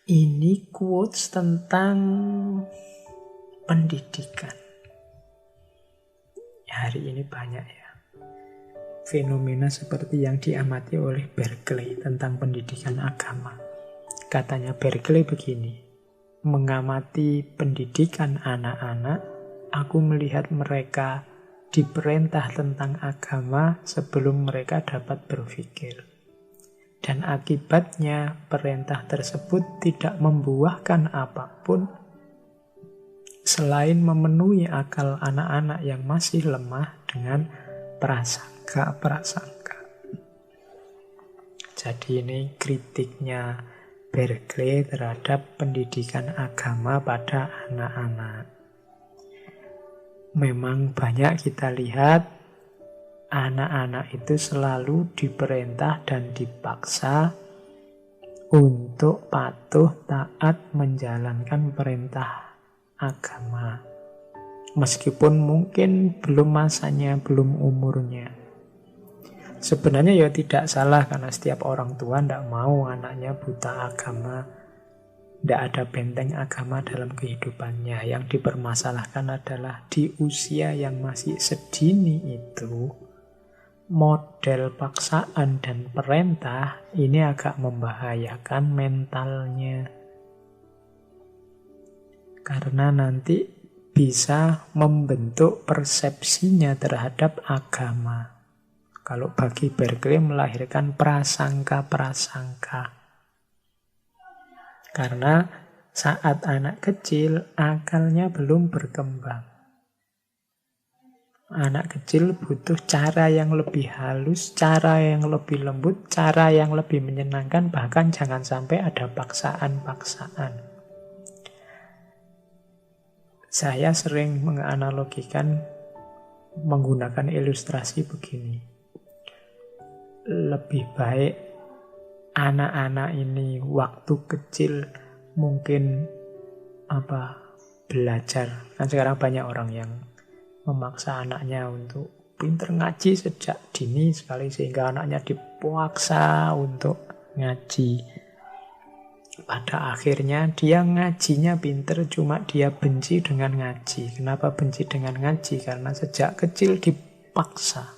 Ini quotes tentang pendidikan. Hari ini banyak ya fenomena seperti yang diamati oleh Berkeley tentang pendidikan agama. Katanya Berkeley begini, mengamati pendidikan anak-anak, aku melihat mereka diperintah tentang agama sebelum mereka dapat berpikir. Dan akibatnya perintah tersebut tidak membuahkan apapun selain memenuhi akal anak-anak yang masih lemah dengan prasangka-prasangka. Jadi ini kritiknya Berkeley terhadap pendidikan agama pada anak-anak. Memang banyak kita lihat anak-anak itu selalu diperintah dan dipaksa untuk patuh, taat, menjalankan perintah agama. Meskipun mungkin belum masanya, belum umurnya. Sebenarnya ya tidak salah karena setiap orang tua tidak mau anaknya buta agama. Tidak ada benteng agama dalam kehidupannya. Yang dipermasalahkan adalah di usia yang masih sedini itu, model paksaan dan perintah ini agak membahayakan mentalnya. Karena nanti bisa membentuk persepsinya terhadap agama. Kalau bagi Berkeley melahirkan prasangka-prasangka. Karena saat anak kecil akalnya belum berkembang. Anak kecil butuh cara yang lebih halus, cara yang lebih lembut, cara yang lebih menyenangkan, bahkan jangan sampai ada paksaan-paksaan. Saya sering menganalogikan menggunakan ilustrasi begini. Lebih baik anak-anak ini waktu kecil mungkin belajar. Kan sekarang banyak orang yang memaksa anaknya untuk pinter ngaji sejak dini sekali sehingga anaknya dipaksa untuk ngaji. Pada akhirnya dia ngajinya pinter, cuma dia benci dengan ngaji. Kenapa benci dengan ngaji? Karena sejak kecil dipaksa.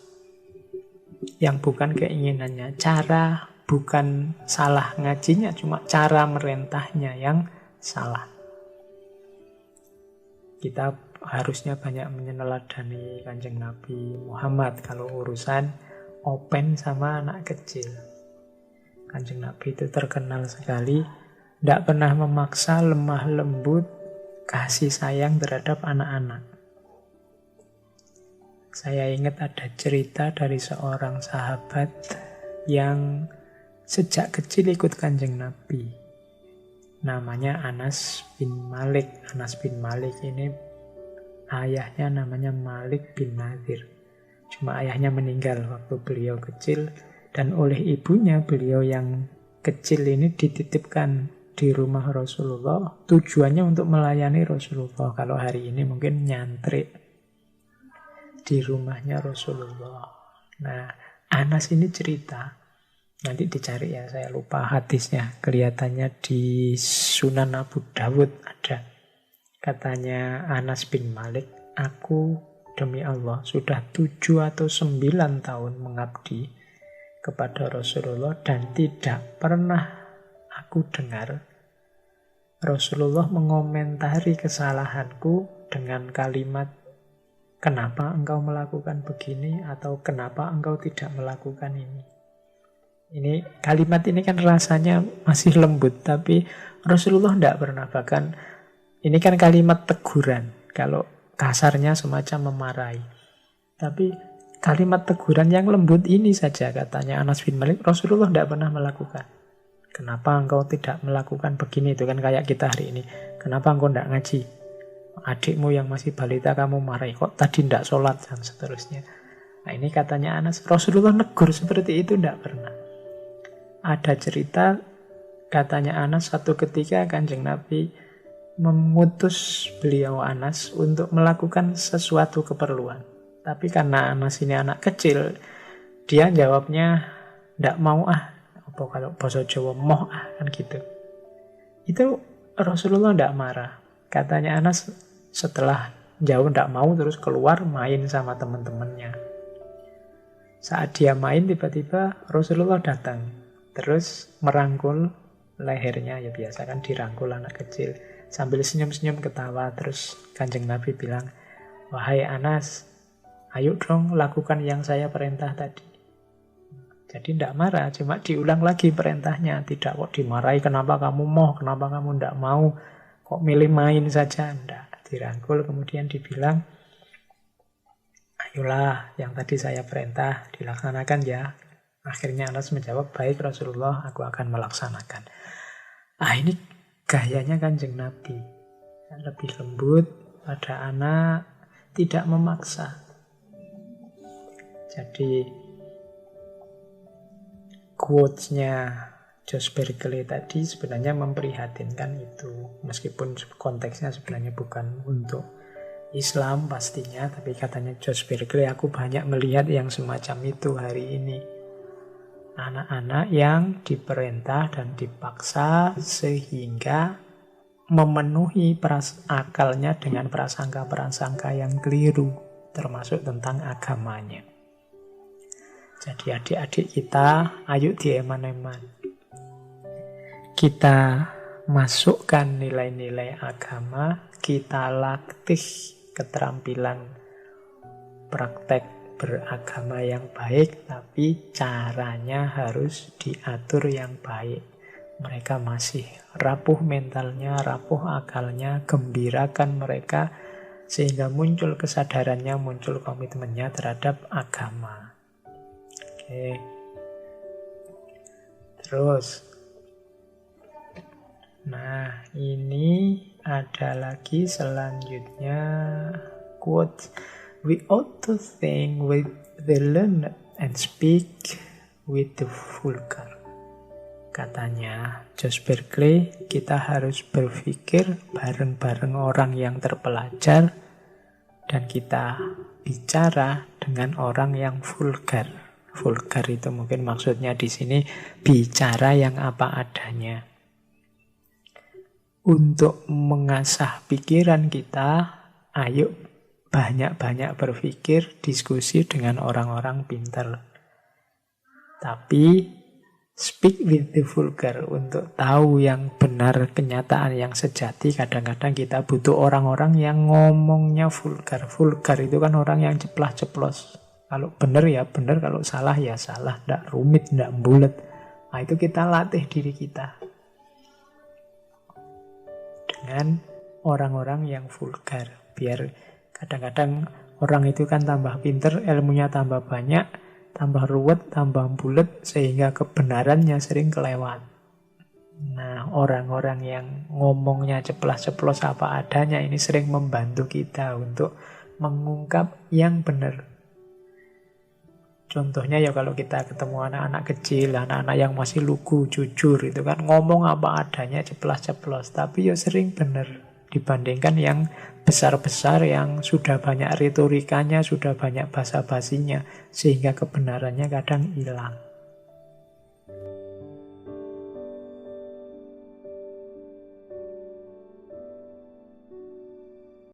Yang bukan keinginannya. Cara bukan salah ngajinya, cuma cara merentahnya yang salah. Kita harusnya banyak meneladani Kanjeng Nabi Muhammad kalau urusan open sama anak kecil. Kanjeng Nabi itu terkenal sekali, tidak pernah memaksa, lemah lembut, kasih sayang terhadap anak-anak. Saya ingat ada cerita dari seorang sahabat yang sejak kecil ikut Kanjeng Nabi. Namanya Anas bin Malik. Anas bin Malik ini ayahnya namanya Malik bin Nadir. Cuma ayahnya meninggal waktu beliau kecil dan oleh ibunya beliau yang kecil ini dititipkan di rumah Rasulullah. Tujuannya untuk melayani Rasulullah. Kalau hari ini mungkin nyantrik di rumahnya Rasulullah. Nah, Anas ini cerita. Nanti dicari ya, saya lupa hadisnya. Kelihatannya di Sunan Abu Dawud ada. Katanya Anas bin Malik, aku demi Allah sudah 7 atau 9 tahun mengabdi kepada Rasulullah dan tidak pernah aku dengar Rasulullah mengomentari kesalahanku dengan kalimat kenapa engkau melakukan begini atau kenapa engkau tidak melakukan ini. Ini kalimat ini kan rasanya masih lembut, tapi Rasulullah tidak pernah. Bahkan ini kan kalimat teguran. Kalau kasarnya semacam memarahi. Tapi kalimat teguran yang lembut ini saja katanya Anas bin Malik, Rasulullah tidak pernah melakukan. Kenapa engkau tidak melakukan begini? Itu kan kayak kita hari ini. Kenapa engkau tidak ngaji? Adikmu yang masih balita kamu marahi. Kok tadi tidak sholat? Dan seterusnya. Nah ini katanya Anas. Rasulullah negur seperti itu tidak pernah. Ada cerita katanya Anas satu ketika Kanjeng Nabi memutus beliau Anas untuk melakukan sesuatu keperluan. Tapi karena Anas ini anak kecil, dia jawabnya ndak mau apa kalau bahasa Jawa moh kan gitu. Itu Rasulullah tidak marah. Katanya Anas setelah jauh tidak mau terus keluar main sama teman-temannya. Saat dia main tiba-tiba Rasulullah datang. Terus merangkul lehernya, ya biasa kan dirangkul anak kecil. Sambil senyum-senyum ketawa. Terus Kanjeng Nabi bilang, "Wahai Anas, ayo dong lakukan yang saya perintah tadi." Jadi tidak marah, cuma diulang lagi perintahnya. Tidak kok dimarahi, kenapa kamu mau, kenapa kamu tidak mau, kok milih main saja. Tidak, dirangkul kemudian dibilang, ayolah yang tadi saya perintah dilaksanakan ya. Akhirnya Anas menjawab, baik Rasulullah, aku akan melaksanakan. Ini gayanya Kanjeng Nabi. Lebih lembut pada anak, tidak memaksa. Jadi quotes-nya Josh Berkeley tadi sebenarnya memprihatinkan itu. Meskipun konteksnya sebenarnya bukan untuk Islam pastinya, tapi katanya Josh Berkeley, aku banyak melihat yang semacam itu hari ini. Anak-anak yang diperintah dan dipaksa sehingga memenuhi akalnya dengan prasangka-prasangka yang keliru, termasuk tentang agamanya. Jadi adik-adik kita, ayo dieman-eman. Kita masukkan nilai-nilai agama, kita latih keterampilan praktek beragama yang baik, tapi caranya harus diatur yang baik. Mereka masih rapuh mentalnya, rapuh akalnya, gembirakan mereka, sehingga muncul kesadarannya, muncul komitmennya terhadap agama. Oke. Terus. Nah, ini ada lagi selanjutnya quote. We ought to think with the learned and speak with the vulgar. Katanya Josh Berkeley, kita harus berpikir bareng-bareng orang yang terpelajar dan kita bicara dengan orang yang vulgar. Vulgar itu mungkin maksudnya di sini bicara yang apa adanya. Untuk mengasah pikiran kita, ayo banyak-banyak berpikir, diskusi dengan orang-orang pintar. Tapi speak with the vulgar. Untuk tahu yang benar, kenyataan yang sejati, kadang-kadang kita butuh orang-orang yang ngomongnya vulgar. Vulgar itu kan orang yang ceplas-ceplos. Kalau benar ya benar, kalau salah ya salah. Tidak rumit, tidak bulat. Nah, itu kita latih diri kita dengan orang-orang yang vulgar. Biar kadang-kadang orang itu kan tambah pinter, ilmunya tambah banyak, tambah ruwet, tambah bulat, sehingga kebenarannya sering kelewat. Nah, orang-orang yang ngomongnya ceplas-ceplos apa adanya ini sering membantu kita untuk mengungkap yang benar. Contohnya ya kalau kita ketemu anak-anak kecil, anak-anak yang masih lugu, jujur, itu kan ngomong apa adanya, ceplas-ceplos. Tapi ya sering benar dibandingkan yang besar-besar yang sudah banyak retorikanya, sudah banyak basa-basinya, sehingga kebenarannya kadang hilang.